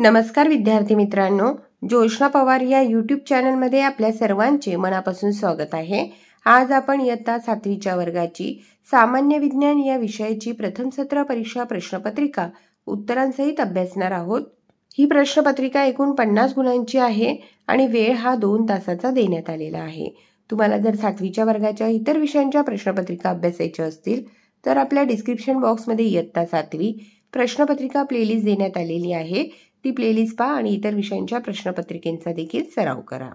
नमस्कार विद्यार्थी मित्रांनो, जोशना पवार या यूट्यूब चॅनलमध्ये आपल्या सर्वांचे मनापासून स्वागत आहे। आज आपण इयत्ता 7वीच्या वर्गाची सामान्य विज्ञान या विषयाची प्रथम सत्र परीक्षा प्रश्नपत्रिका उत्तरांसहित अभ्यासणार आहोत। ही प्रश्नपत्रिका एकूण 50 गुणांची आहे आणि वेळ हा 2 तासाचा देण्यात आलेला आहे। तुम्हाला जर 7वीच्या वर्गाच्या इतर विषयांच्या प्रश्नपत्रिका अभ्यासायच्या असतील तर आपल्या डिस्क्रिप्शन बॉक्समध्ये इयत्ता 7वी प्रश्नपत्रिका प्लेलिस्ट देण्यात आलेली आहे। ती प्लेलिस्ट पहा आणि इतर विषयांच्या प्रश्नपत्रिकेचा देखील सराव करा।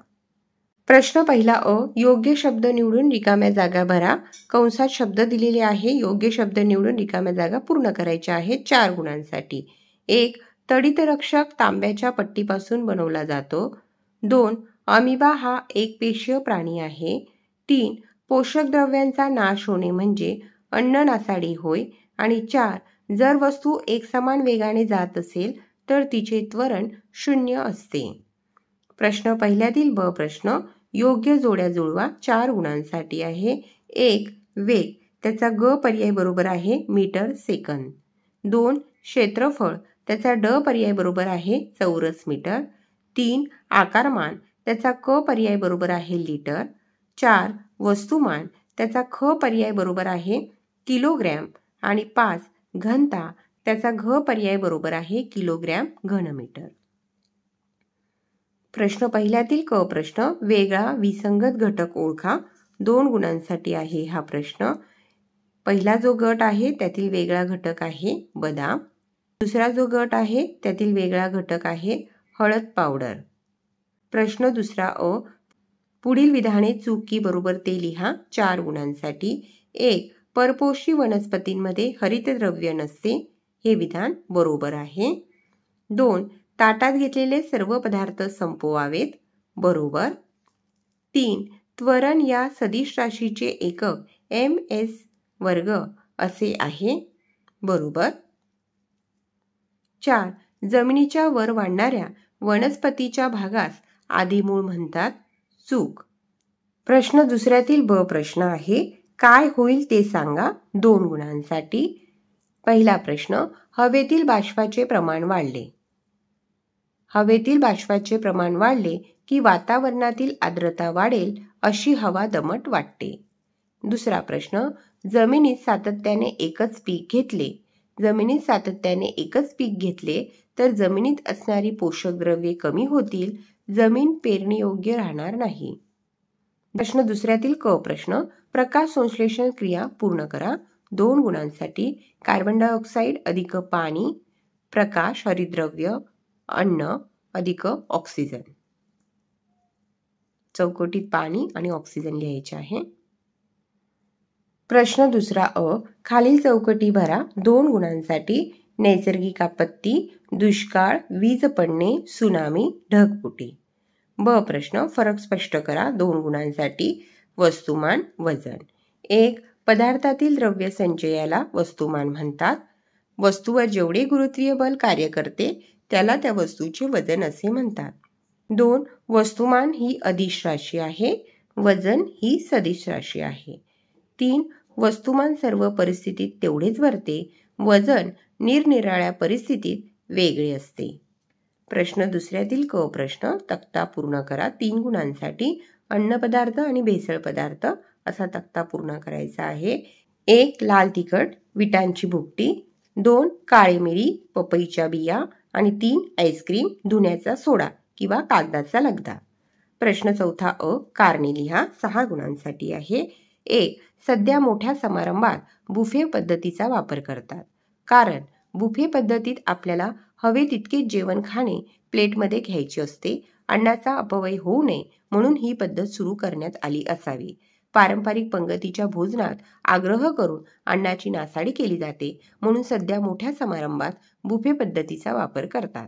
प्रश्न पहिला अ, योग्य शब्द निवडून रिकाम्या जागा भरा। कंसात शब्द दिलेले आहे, योग्य शब्द निवडून रिकाम्या जागा पूर्ण करायच्या आहेत 4 गुणांसाठी। 1. तडितरक्षक तांब्याच्या पट्टीपासून बनवला जातो। 2. अमिबा हा एक पेशीय प्राणी आहे। 3. पोषक द्रव्यांचा नाश होणे म्हणजे अन्न नासाडी होय। आणि 4. जर वस्तू एकसमान वेगाने जात असेल तर तिचे त्वरण 0 असते। प्रश्न पहिल्यातील ब प्रश्न, योग्य जोड्या जुळवा 4 गुणांसाठी आहे। 1. वेग, त्याचा ग पर्याय बरोबर आहे मीटर सेकंद। 2. क्षेत्रफळ, त्याचा ड पर्याय बरोबर आहे चौरस मीटर। 3. आकारमान, त्याचा क पर्याय बरोबर आहे लिटर। 4. वस्तुमान, त्याचा ख पर्याय बरोबर आहे किलोग्रॅम। आणि 5. घनता, त्याचा घ पर्याय बरोबर आहे किलोग्रॅम घनमीटर। प्रश्न पहिल्यातील क प्रश्न, वेगळा विसंगत घटक ओळखा 2 गुणांसाठी आहे हा प्रश्न। पहिला जो गट आहे त्यातील वेगळा घटक आहे बदाम। दुसरा जो गट आहे त्यातील वेगळा घटक आहे हळद पावडर। प्रश्न दुसरा अ, पुढील विधाने चूक की बरोबर ते लिहा 4 गुणांसाठी। 1. परपोषी वनस्पतींमध्ये हरितद्रव्य नसते, हे विधान बरोबर आहे। 2. ताटात घेतलेले सर्व पदार्थ संपवावेत, बरोबर। 3. त्वरण या सदिश राशीचे एकक ms वर्ग असे आहे, बरोबर। 4. जमिनीच्या वर वाढणाऱ्या वनस्पतीच्या भागास आदिमूळ म्हणतात, चूक। प्रश्न दुसऱ्यातील ब प्रश्न आहे, काय होईल ते सांगा 2 गुणांसाठी। पहिला प्रश्न, हवेतील बाष्पाचे प्रमाण वाढले। हवेतील बाष्पाचे प्रमाण वाढले की वातावरणातील आर्द्रता वाढेल अशी हवा दमट वाटते। दुसरा प्रश्न, जमिनीत सातत्याने एकच पीक घेतले। जमिनीत सातत्याने एकच पीक घेतले तर जमिनीत असणारी पोषक द्रव्ये कमी होतील, जमीन पेरणीयोग्य राहणार नाही। प्रश्न दुसऱ्यातील क प्रश्न, प्रकाश संश्लेषण क्रिया पूर्ण करा 2 गुणांसाठी। कार्बन डायऑक्साईड अधिक पाणी, प्रकाश हरितद्रव्य, अन्न अधिक ऑक्सिजन। चौकटीत पाणी आणि ऑक्सिजन लिहायचे आहे। प्रश्न दुसरा अ, खालील चौकटी भरा 2 गुणांसाठी। नैसर्गिक आपत्ती, दुष्काळ, वीज पडणे, सुनामी, ढगफुटी। ब प्रश्न, फरक स्पष्ट करा 2 गुणांसाठी। वस्तुमान, वजन। 1. पदार्थातील द्रव्य संचयाला वस्तुमान म्हणतात। वस्तूवर जेवढे गुरुत्वीय बल कार्य करते त्याला त्या वस्तूचे वजन असे म्हणतात। 2. वस्तुमान ही अदिश राशी आहे, वजन ही सदिश राशी आहे। 3. वस्तुमान सर्व परिस्थितीत तेवढेच भरते, वजन निरनिराळ्या परिस्थितीत वेगळे असते। प्रश्न दुसऱ्यातील क प्रश्न, तक्ता पूर्ण करा 3 गुणांसाठी। अन्नपदार्थ आणि भेसळ पदार्थ असा तक्ता पूर्ण करायचा आहे। 1. लाल तिखट, विटांची भुकटी। 2. काळी मिरी, पपईच्या बिया। आणि 3. आईस्क्रीम, धुण्याचा सोडा किंवा कागदाचा लगदा। प्रश्न चौथा अ, कारणे लिहा 6 गुणांसाठी आहे। 1. सध्या मोठ्या समारंभात बुफे पद्धतीचा वापर करतात, कारण बुफे पद्धतीत आपल्याला हवे तितके जेवण खाणे प्लेटमध्ये घ्यायचे असते। अन्नाचा अपव्यय होऊ नये म्हणून ही पद्धत सुरू करण्यात आली असावी। पारंपरिक पंगतीच्या भोजनात आग्रह करून अन्नाची नासाडी केली जाते, म्हणून सध्या मोठ्या समारंभात बुफे पद्धतीचा वापर करतात।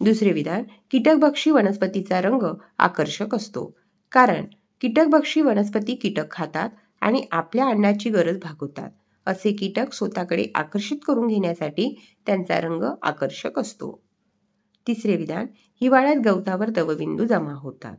दुसरे विधान, कीटकभक्षी वनस्पतीचा रंग आकर्षक असतो, कारण कीटकभक्षी वनस्पती कीटक खातात आणि आपल्या अन्नाची गरज भागवतात। असे कीटक स्वतःकडे आकर्षित करून घेण्यासाठी त्यांचा रंग आकर्षक असतो। तिसरे विधान, हिवाळ्यात गवतावर दवबिंदू जमा होतात,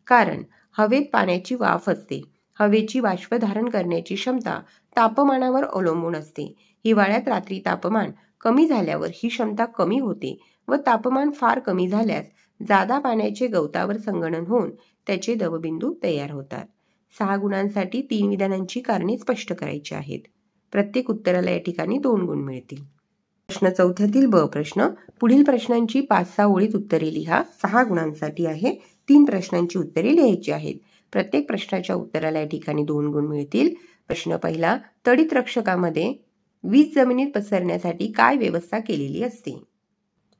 कारण हवेत पाण्याची वाफ असते। हवेची बाष्प धारण करण्याची क्षमता तापमानावर अवलंबून असते। हिवाळ्यात रात्री तापमान कमी झाल्यावर ही क्षमता कमी होते व तापमान फार कमी झाल्यास जादा पाण्याचे गवतावर संगणन होऊन त्याचे दवबिंदू तयार होतात. 6 गुणांसाठी 3 विधानांची कारणे स्पष्ट करायची आहेत. प्रत्येक उत्तराला या ठिकाणी 2 गुण मिळतील. प्रश्न 4 ब प्रश्न. पुढील प्रश्नांची 5-6 ओळीत उत्तरे लिहा. 6 गुणांसाठी आहे. 3 प्रश्नांची उत्तरे लिहायची आहेत. प्रत्येक प्रश्नाच्या उत्तराला या ठिकाणी 2 गुण मिळतील. प्रश्न पहिला. तडित रक्षकामध्ये वीज जमिनीत पसरण्यासाठी काय व्यवस्था केलेली असते?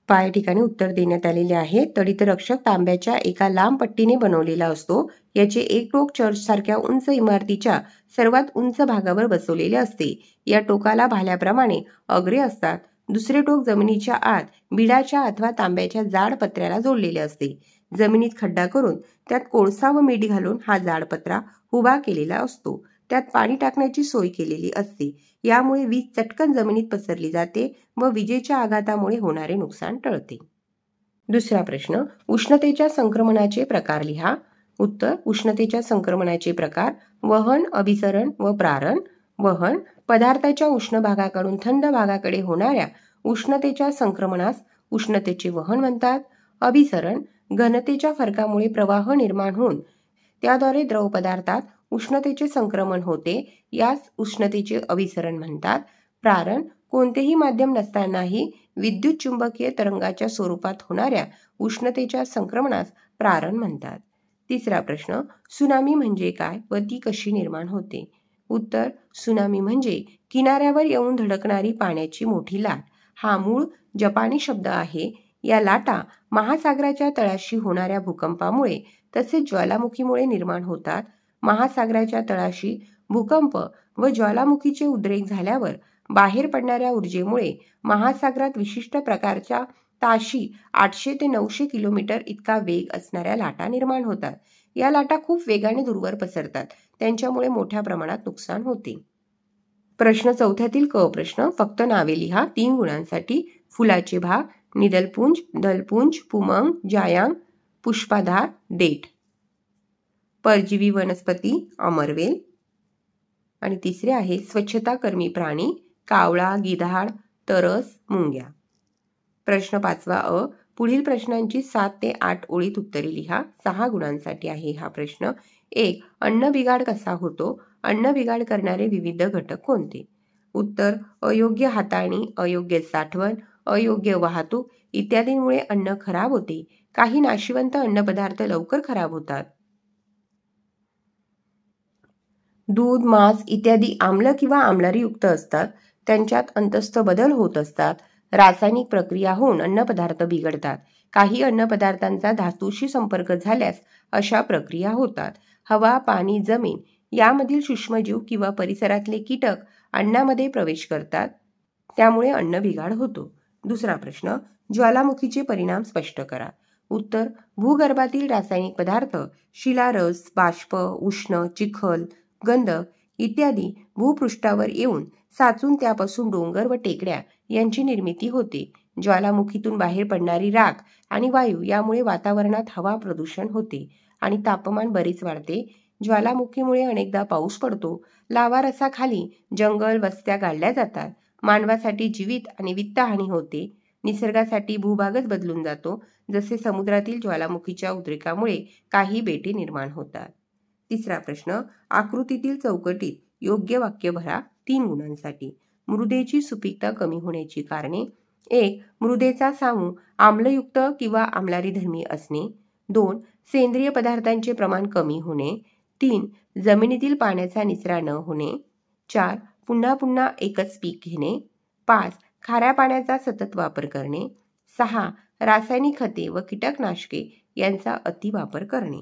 या ठिकाणी उत्तर देण्यात आलेले आहे. तडित रक्षक तांब्याच्या एका लांब पट्टीने बनवलेला असतो. याचे एक टोक चर्चसारख्या उंच इमारतीच्या सर्वात उंच भागावर बसवलेले असते. या टोकाला भाल्याप्रमाणे अग्रे असतात. दुसरे टोक जमिनीच्या आत बिडाच्या अथवा तांब्याच्या जाड पत्र्याला जोडलेले असते. जमिनीत खड्डा करून त्यात कोळसा व मीठ घालून हा जाड पत्रा उभा केलेला असतो. त्यात पाणी टाकण्याची सोय केलेली असते. यामुळे वीज चटकन जमिनीत पसरली जाते व विजेच्या आघातामुळे होणारे नुकसान टळते. दुसरा प्रश्न. उष्णतेच्या संक्रमणाचे प्रकार लिहा. उत्तर. उष्णतेच्या संक्रमणाचे प्रकार वहन, अभिसरण व प्रारण. वहन. पदार्थाच्या उष्ण भागाकडून थंड भागाकडे होणाऱ्या उष्णतेच्या संक्रमणास उष्णतेचे वहन म्हणतात. अभिसरण. घनतेच्या फरकामुळे प्रवाह निर्माण होऊन त्याद्वारे द्रव पदार्थात उष्णतेचे संक्रमण होते. यास उष्णतेचे अभिसरण म्हणतात. प्रारण. कोणतेही माध्यम नसतानाही विद्युत चुंबकीय तरंगाच्या स्वरूपात होणाऱ्या उष्णतेच्या संक्रमणास प्रारण म्हणतात. तिसरा प्रश्न. सुनामी म्हणजे काय व ती कशी निर्माण होते? उत्तर. सुनामी म्हणजे किनाऱ्यावर येऊन धडकणारी पाण्याची मोठी लाट. हा मूळ जपानी शब्द आहे. या लाटा महासागराच्या तळाशी होणाऱ्या भूकंपामुळे तसेच ज्वालामुखीमुळे निर्माण होतात. महासागराच्या तळाशी भूकंप व ज्वालामुखीचे उद्रेक झाल्यावर बाहेर पडणाऱ्या ऊर्जेमुळे महासागरात विशिष्ट प्रकारच्या ताशी 800 ते 900 किलोमीटर इतका वेग असणाऱ्या लाटा निर्माण होतात. या लाटा खूप वेगाने दूरवर पसरतात. त्यांच्यामुळे मोठ्या प्रमाणात नुकसान होते. प्रश्न 4 क प्रश्न. फक्त नावे लिहा. 3 गुणांसाठी फुलाचे भाग निदलपुंज, दलपुंज, पुमंग, जायांग, पुष्पाधार, देठ. परजीवी वनस्पती अमरवेल. आणि तिसरे आहे स्वच्छताकर्मी प्राणी कावळा, गिधाड, तरस, मुंग्या. प्रश्न 5 अ. पुढील प्रश्नांची 7 ते 8 ओळीत उत्तरे लिहा. 6 गुणांसाठी आहे हा प्रश्न. 1. अन्न बिघाड कसा होतो? अन्न बिघाड करणारे विविध घटक कोणते? उत्तर. अयोग्य हाताळणी, अयोग्य साठवण, अयोग्य वाहतूक इत्यादींमुळे अन्न खराब होते. काही नाशिवंत अन्नपदार्थ लवकर खराब होतात. दूध, मांस इत्यादी आम्ल किंवा आम्लारीयुक्त असतात. त्यांच्यात अंतस्थ बदल होत असतात. रासायनिक प्रक्रिया होऊन अन्नपदार्थ बिघडतात. काही अन्नपदार्थांचा धातूशी संपर्क झाल्यास अशा प्रक्रिया होतात. हवा, पाणी, जमीन यामधील सूक्ष्मजीव किंवा परिसरातले कीटक अन्नामध्ये प्रवेश करतात. त्यामुळे अन्न बिघाड होतो. दुसरा प्रश्न. ज्वालामुखीचे परिणाम स्पष्ट करा. उत्तर. भूगर्भातील रासायनिक पदार्थ, शिलारस, बाष्प, उष्ण, चिखल, गंधक इत्यादी भूपृष्ठावर येऊन साचून त्यापासून डोंगर व टेकड्या यांची निर्मिती होते. ज्वालामुखीतून बाहेर पडणारी राख आणि वायू यामुळे वातावरणात हवा प्रदूषण होते आणि तापमान बरेच वाढते. ज्वालामुखीमुळे अनेकदा पाऊस पडतो. लावा रसाखाली जंगल, वस्त्या गाडल्या जातात. मानवासाठी जीवित आणि वित्तहानी होते. निसर्गासाठी भूभागच बदलून जातो. जसे समुद्रातील ज्वालामुखीच्या उद्रेकामुळे काही बेटे निर्माण होतात. तिसरा प्रश्न. आकृतीतील चौकटीत योग्य वाक्य भरा. 3 गुणांसाठी. मृदेची सुपीकता कमी होण्याची कारणे. 1. मृदेचा सामू आम्लयुक्त किंवा आम्लारीधर्मी असणे. 2. सेंद्रिय पदार्थांचे प्रमाण कमी होणे. 3. जमिनीतील पाण्याचा निचरा न होणे. 4. पुन्हा पुन्हा एकच पीक घेणे. 5. खाऱ्या पाण्याचा सतत वापर करणे. 6. रासायनिक खते व कीटकनाशके यांचा अतिवापर करणे.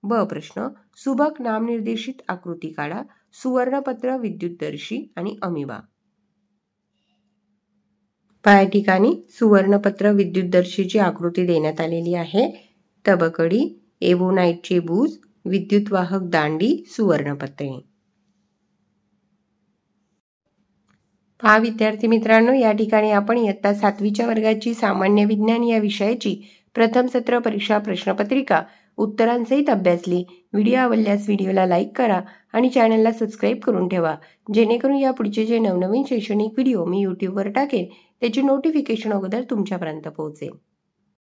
ब प्रश्न. सुबक नामनिर्देशित आकृती काढा. सुवर्णपत्र, विद्युतदर्शी आणि अमिबा. या ठिकाणी सुवर्णपत्र विद्युतदर्शीची आकृती देण्यात आलेली आहे. तबकडी, एवोनाइटचे बूज, विद्युतवाहक दांडी, सुवर्णपत्रे. पहा विद्यार्थी मित्रांनो, या ठिकाणी आपण इयत्ता 7वीच्या वर्गाची सामान्य विज्ञान या विषयाची प्रथम सत्र परीक्षा प्रश्नपत्रिका उत्तरांसहित अभ्यासली. व्हिडिओ आवडल्यास व्हिडिओला लाईक करा आणि चॅनलला सबस्क्राईब करून ठेवा, जेणेकरून या पुढचे जे नवनवीन शैक्षणिक व्हिडिओ मी यूट्यूबवर टाकेन त्याची नोटिफिकेशन अगोदर तुमच्यापर्यंत पोहोचेल.